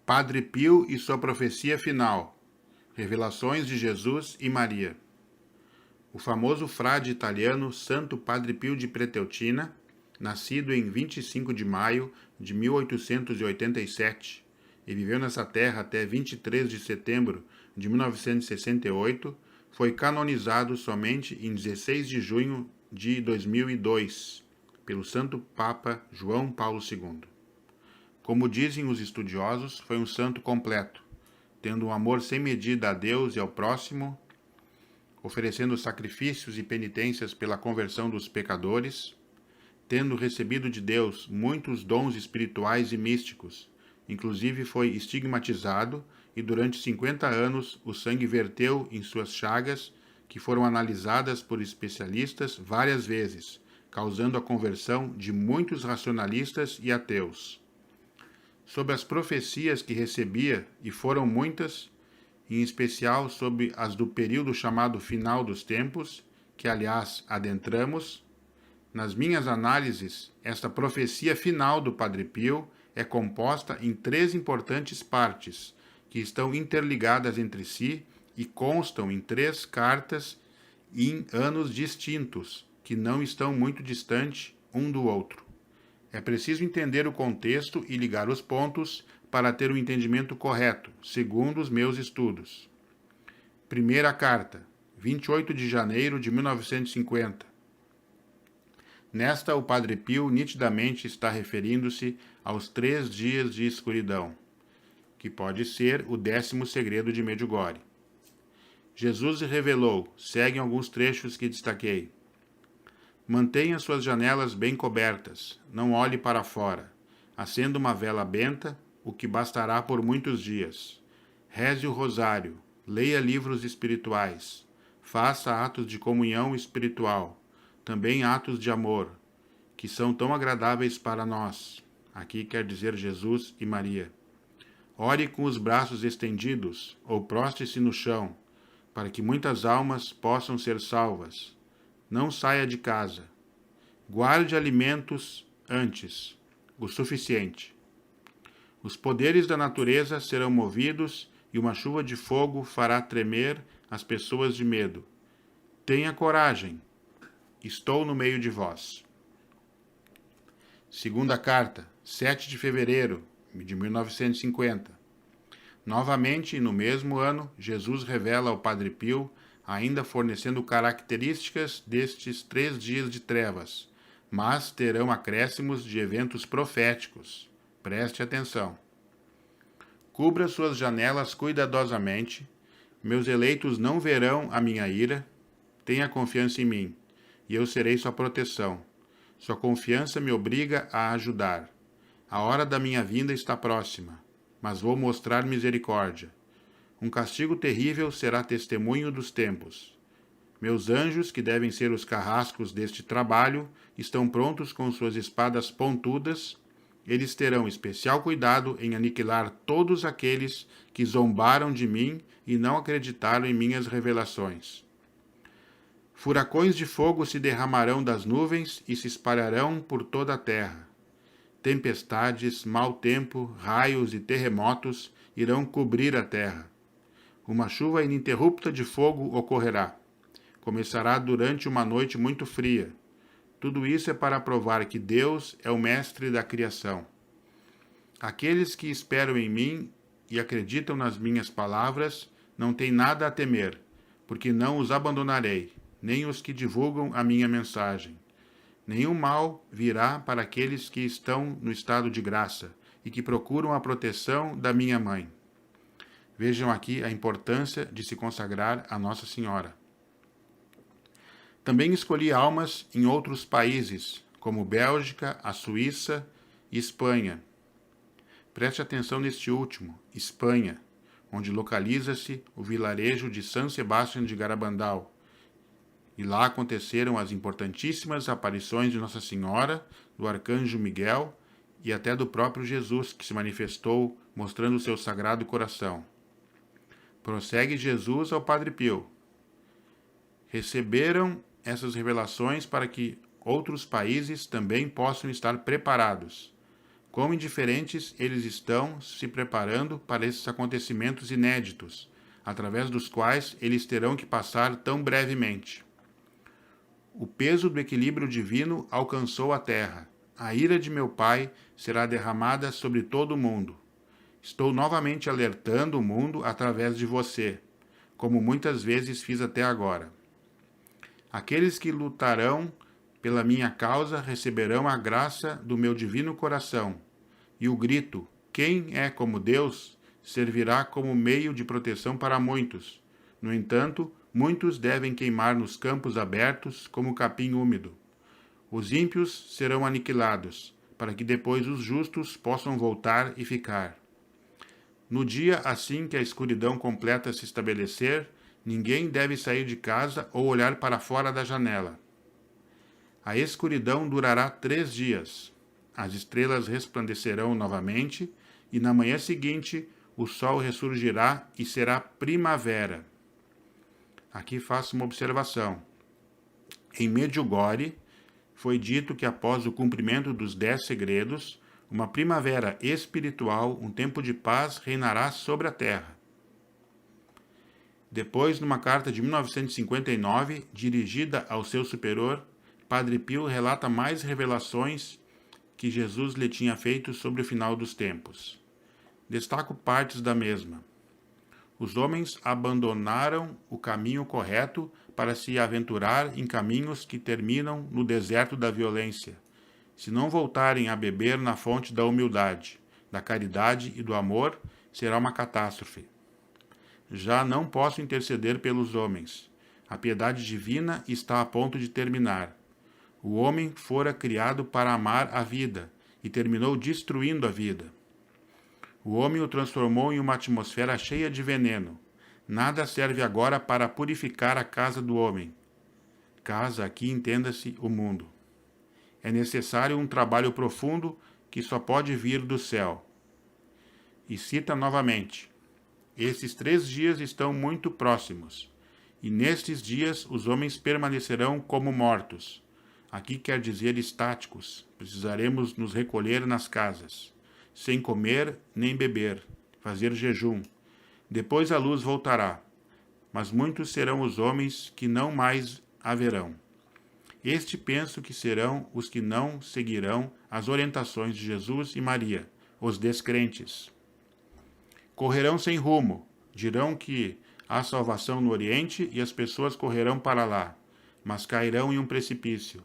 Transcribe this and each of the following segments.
Padre Pio e sua profecia final. Revelações de Jesus e Maria. O famoso frade italiano Santo Padre Pio de Preteltina, nascido em 25 de maio de 1887 e viveu nessa terra até 23 de setembro de 1968, foi canonizado somente em 16 de junho de 2002 pelo Santo Papa João Paulo II. Como dizem os estudiosos, foi um santo completo, tendo um amor sem medida a Deus e ao próximo, oferecendo sacrifícios e penitências pela conversão dos pecadores, tendo recebido de Deus muitos dons espirituais e místicos. Inclusive foi estigmatizado e durante 50 anos o sangue verteu em suas chagas, que foram analisadas por especialistas várias vezes, causando a conversão de muitos racionalistas e ateus. Sobre as profecias que recebia, e foram muitas, em especial sobre as do período chamado final dos tempos, que aliás adentramos, nas minhas análises, esta profecia final do Padre Pio é composta em 3 importantes partes, que estão interligadas entre si e constam em 3 cartas em anos distintos, que não estão muito distantes um do outro. É preciso entender o contexto e ligar os pontos para ter um entendimento correto, segundo os meus estudos. Primeira carta, 28 de janeiro de 1950. Nesta, o Padre Pio nitidamente está referindo-se aos 3 dias de escuridão, que pode ser o 10º segredo de Medjugorje. Jesus revelou, seguem alguns trechos que destaquei. Mantenha suas janelas bem cobertas, não olhe para fora. Acenda uma vela benta, o que bastará por muitos dias. Reze o rosário, leia livros espirituais, faça atos de comunhão espiritual, também atos de amor, que são tão agradáveis para nós. Aqui quer dizer Jesus e Maria. Ore com os braços estendidos, ou proste-se no chão, para que muitas almas possam ser salvas. Não saia de casa. Guarde alimentos antes, o suficiente. Os poderes da natureza serão movidos e uma chuva de fogo fará tremer as pessoas de medo. Tenha coragem. Estou no meio de vós. Segunda carta, 7 de fevereiro de 1950. Novamente, no mesmo ano, Jesus revela ao Padre Pio, ainda fornecendo características destes 3 dias de trevas, mas terão acréscimos de eventos proféticos. Preste atenção. Cubra suas janelas cuidadosamente, meus eleitos não verão a minha ira, tenha confiança em mim, e eu serei sua proteção. Sua confiança me obriga a ajudar. A hora da minha vinda está próxima, mas vou mostrar misericórdia. Um castigo terrível será testemunho dos tempos. Meus anjos, que devem ser os carrascos deste trabalho, estão prontos com suas espadas pontudas. Eles terão especial cuidado em aniquilar todos aqueles que zombaram de mim e não acreditaram em minhas revelações. Furacões de fogo se derramarão das nuvens e se espalharão por toda a terra. Tempestades, mau tempo, raios e terremotos irão cobrir a terra. Uma chuva ininterrupta de fogo ocorrerá. Começará durante uma noite muito fria. Tudo isso é para provar que Deus é o mestre da criação. Aqueles que esperam em mim e acreditam nas minhas palavras não têm nada a temer, porque não os abandonarei, nem os que divulgam a minha mensagem. Nenhum mal virá para aqueles que estão no estado de graça e que procuram a proteção da minha mãe. Vejam aqui a importância de se consagrar a Nossa Senhora. Também escolhi almas em outros países, como Bélgica, a Suíça e Espanha. Preste atenção neste último, Espanha, onde localiza-se o vilarejo de San Sebastián de Garabandal. E lá aconteceram as importantíssimas aparições de Nossa Senhora, do Arcanjo Miguel e até do próprio Jesus, que se manifestou mostrando o seu sagrado coração. Prossegue Jesus ao Padre Pio. Receberam essas revelações para que outros países também possam estar preparados. Quão indiferentes eles estão se preparando para esses acontecimentos inéditos, através dos quais eles terão que passar tão brevemente. O peso do equilíbrio divino alcançou a terra. A ira de meu Pai será derramada sobre todo o mundo. Estou novamente alertando o mundo através de você, como muitas vezes fiz até agora. Aqueles que lutarão pela minha causa receberão a graça do meu divino coração, e o grito, quem é como Deus, servirá como meio de proteção para muitos. No entanto, muitos devem queimar nos campos abertos como capim úmido. Os ímpios serão aniquilados, para que depois os justos possam voltar e ficar. No dia assim que a escuridão completa se estabelecer, ninguém deve sair de casa ou olhar para fora da janela. A escuridão durará 3 dias. As estrelas resplandecerão novamente, e na manhã seguinte o sol ressurgirá e será primavera. Aqui faço uma observação. Em Medjugorje, foi dito que após o cumprimento dos 10 segredos, uma primavera espiritual, um tempo de paz, reinará sobre a terra. Depois, numa carta de 1959, dirigida ao seu superior, Padre Pio relata mais revelações que Jesus lhe tinha feito sobre o final dos tempos. Destaco partes da mesma. Os homens abandonaram o caminho correto para se aventurar em caminhos que terminam no deserto da violência. Se não voltarem a beber na fonte da humildade, da caridade e do amor, será uma catástrofe. Já não posso interceder pelos homens. A piedade divina está a ponto de terminar. O homem fora criado para amar a vida e terminou destruindo a vida. O homem o transformou em uma atmosfera cheia de veneno. Nada serve agora para purificar a casa do homem. Casa, aqui entenda-se o mundo. É necessário um trabalho profundo que só pode vir do céu. E cita novamente: esses 3 dias estão muito próximos, e nestes dias os homens permanecerão como mortos. Aqui quer dizer estáticos. Precisaremos nos recolher nas casas, sem comer nem beber, fazer jejum. Depois a luz voltará, mas muitos serão os homens que não mais haverão. Este penso que serão os que não seguirão as orientações de Jesus e Maria, os descrentes. Correrão sem rumo, dirão que há salvação no Oriente e as pessoas correrão para lá, mas cairão em um precipício.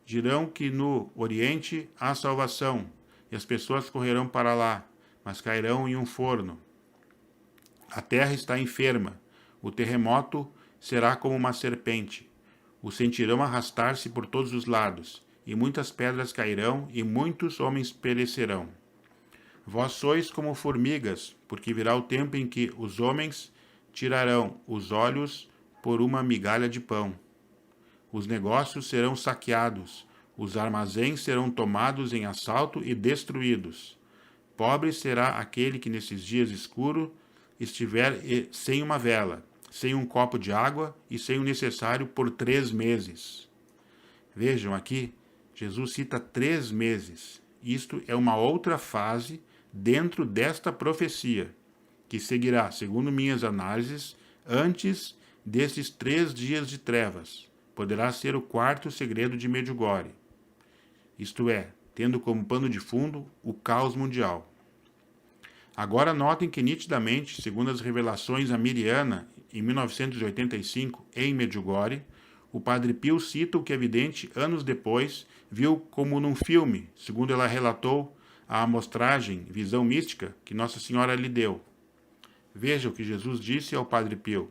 Dirão que no Oriente há salvação e as pessoas correrão para lá, mas cairão em um forno. A terra está enferma, o terremoto será como uma serpente. O sentirão arrastar-se por todos os lados, e muitas pedras cairão, e muitos homens perecerão. Vós sois como formigas, porque virá o tempo em que os homens tirarão os olhos por uma migalha de pão. Os negócios serão saqueados, os armazéns serão tomados em assalto e destruídos. Pobre será aquele que nesses dias escuros estiver sem uma vela, sem um copo de água e sem o necessário por 3 meses. Vejam aqui, Jesus cita 3 meses. Isto é uma outra fase dentro desta profecia, que seguirá, segundo minhas análises, antes desses 3 dias de trevas. Poderá ser o 4º segredo de Medjugorje. Isto é, tendo como pano de fundo o caos mundial. Agora notem que nitidamente, segundo as revelações a Miriana, em 1985, em Medjugorje, o Padre Pio cita o que é evidente anos depois viu como num filme, segundo ela relatou a amostragem, visão mística, que Nossa Senhora lhe deu. Veja o que Jesus disse ao Padre Pio.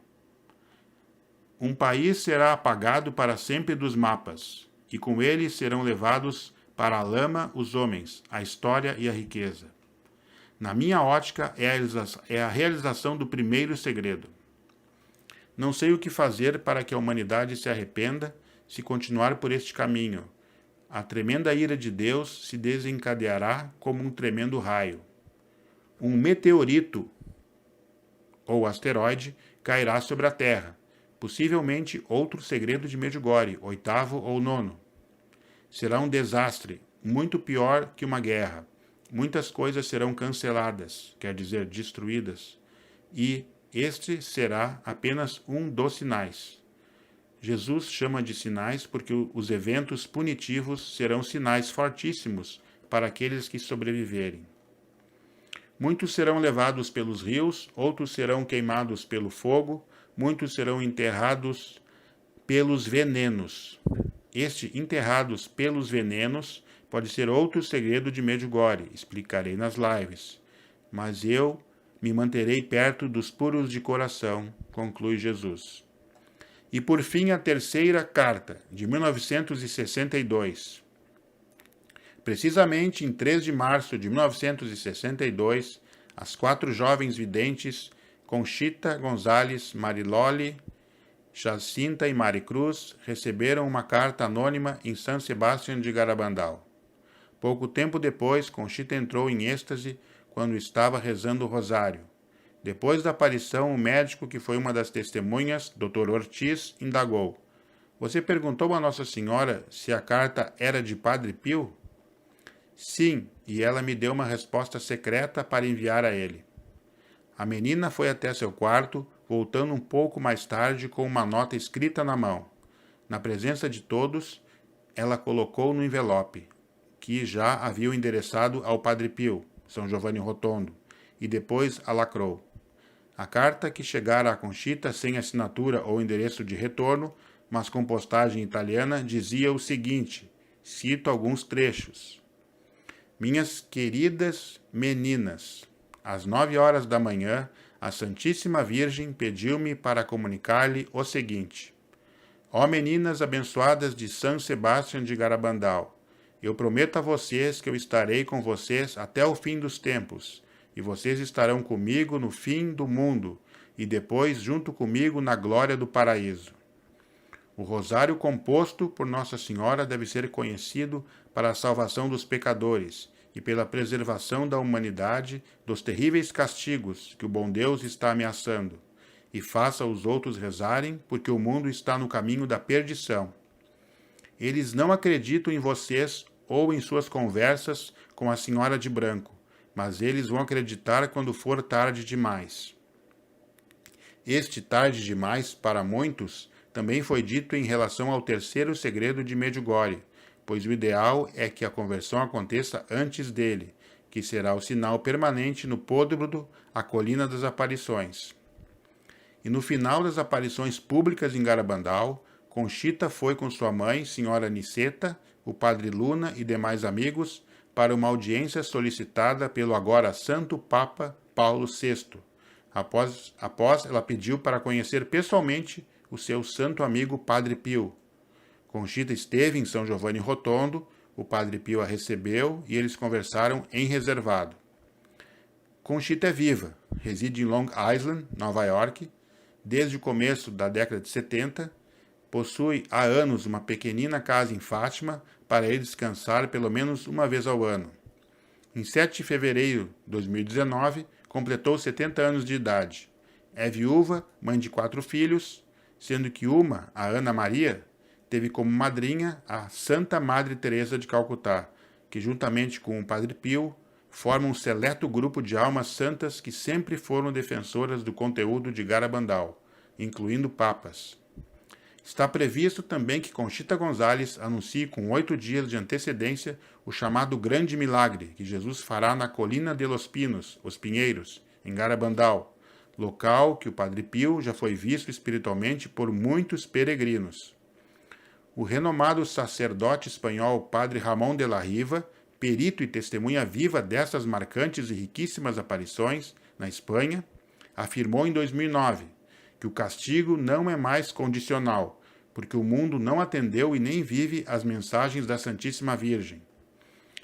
Um país será apagado para sempre dos mapas, e com ele serão levados para a lama os homens, a história e a riqueza. Na minha ótica, é a realização do primeiro segredo. Não sei o que fazer para que a humanidade se arrependa se continuar por este caminho. A tremenda ira de Deus se desencadeará como um tremendo raio. Um meteorito ou asteroide cairá sobre a Terra, possivelmente outro segredo de Medjugorje, 8º ou 9º. Será um desastre, muito pior que uma guerra, muitas coisas serão canceladas, quer dizer, destruídas, e este será apenas um dos sinais. Jesus chama de sinais porque os eventos punitivos serão sinais fortíssimos para aqueles que sobreviverem. Muitos serão levados pelos rios, outros serão queimados pelo fogo, muitos serão enterrados pelos venenos. Este enterrados pelos venenos pode ser outro segredo de Medjugorje, explicarei nas lives. Mas eu me manterei perto dos puros de coração, conclui Jesus. E por fim a terceira carta, de 1962. Precisamente em 3 de março de 1962, as 4 jovens videntes, Conchita, Gonzalez, Mariloli, Jacinta e Maricruz, receberam uma carta anônima em San Sebastián de Garabandal. Pouco tempo depois, Conchita entrou em êxtase quando estava rezando o rosário. Depois da aparição, o médico, que foi uma das testemunhas, Dr. Ortiz, indagou: "Você perguntou a Nossa Senhora se a carta era de Padre Pio?" "Sim, e ela me deu uma resposta secreta para enviar a ele." A menina foi até seu quarto, voltando um pouco mais tarde com uma nota escrita na mão. Na presença de todos, ela colocou no envelope, que já havia endereçado ao Padre Pio, São Giovanni Rotondo, e depois a lacrou. A carta, que chegara a Conchita sem assinatura ou endereço de retorno, mas com postagem italiana, dizia o seguinte, cito alguns trechos: "Minhas queridas meninas, às 9 horas da manhã, a Santíssima Virgem pediu-me para comunicar-lhe o seguinte: Ó meninas abençoadas de San Sebastián de Garabandal, eu prometo a vocês que eu estarei com vocês até o fim dos tempos, e vocês estarão comigo no fim do mundo, e depois junto comigo na glória do paraíso. O rosário composto por Nossa Senhora deve ser conhecido para a salvação dos pecadores e pela preservação da humanidade dos terríveis castigos que o bom Deus está ameaçando, e faça os outros rezarem, porque o mundo está no caminho da perdição. Eles não acreditam em vocês ou em suas conversas com a Senhora de Branco, mas eles vão acreditar quando for tarde demais. Este tarde demais, para muitos, também foi dito em relação ao terceiro segredo de Medjugorje, pois o ideal é que a conversão aconteça antes dele, que será o sinal permanente no Podbrudo, a colina das aparições. E no final das aparições públicas em Garabandal, Conchita foi com sua mãe, Senhora Niceta, o Padre Luna e demais amigos, para uma audiência solicitada pelo agora Santo Papa Paulo VI. Após ela pediu para conhecer pessoalmente o seu santo amigo Padre Pio. Conchita esteve em São Giovanni Rotondo, o Padre Pio a recebeu e eles conversaram em reservado. Conchita é viva, reside em Long Island, Nova York, desde o começo da década de 70, possui há anos uma pequenina casa em Fátima para ele descansar pelo menos uma vez ao ano. Em 7 de fevereiro de 2019, completou 70 anos de idade. É viúva, mãe de 4 filhos, sendo que uma, a Ana Maria, teve como madrinha a Santa Madre Teresa de Calcutá, que juntamente com o Padre Pio, forma um seleto grupo de almas santas que sempre foram defensoras do conteúdo de Garabandal, incluindo papas. Está previsto também que Conchita Gonzalez anuncie com 8 dias de antecedência o chamado Grande Milagre que Jesus fará na Colina de los Pinos, os Pinheiros, em Garabandal, local que o Padre Pio já foi visto espiritualmente por muitos peregrinos. O renomado sacerdote espanhol Padre Ramón de la Riva, perito e testemunha viva dessas marcantes e riquíssimas aparições na Espanha, afirmou em 2009 que o castigo não é mais condicional, porque o mundo não atendeu e nem vive as mensagens da Santíssima Virgem.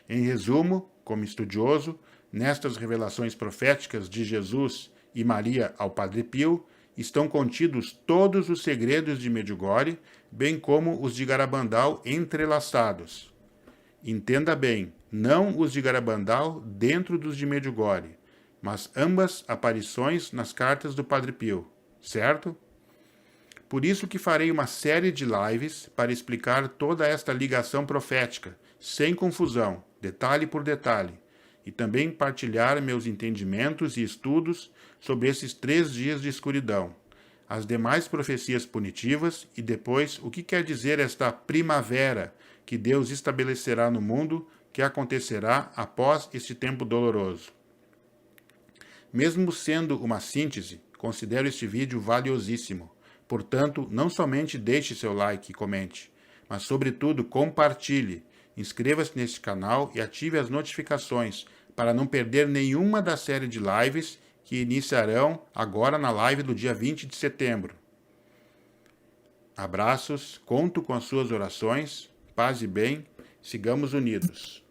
Em resumo, como estudioso, nestas revelações proféticas de Jesus e Maria ao Padre Pio, estão contidos todos os segredos de Medjugorje, bem como os de Garabandal entrelaçados. Entenda bem, não os de Garabandal dentro dos de Medjugorje, mas ambas aparições nas cartas do Padre Pio, certo? Por isso que farei uma série de lives para explicar toda esta ligação profética, sem confusão, detalhe por detalhe, e também partilhar meus entendimentos e estudos sobre esses 3 dias de escuridão, as demais profecias punitivas e depois o que quer dizer esta primavera que Deus estabelecerá no mundo, que acontecerá após este tempo doloroso. Mesmo sendo uma síntese, considero este vídeo valiosíssimo. Portanto, não somente deixe seu like e comente, mas sobretudo compartilhe. Inscreva-se neste canal e ative as notificações para não perder nenhuma da série de lives que iniciarão agora na live do dia 20 de setembro. Abraços, conto com as suas orações, paz e bem, sigamos unidos.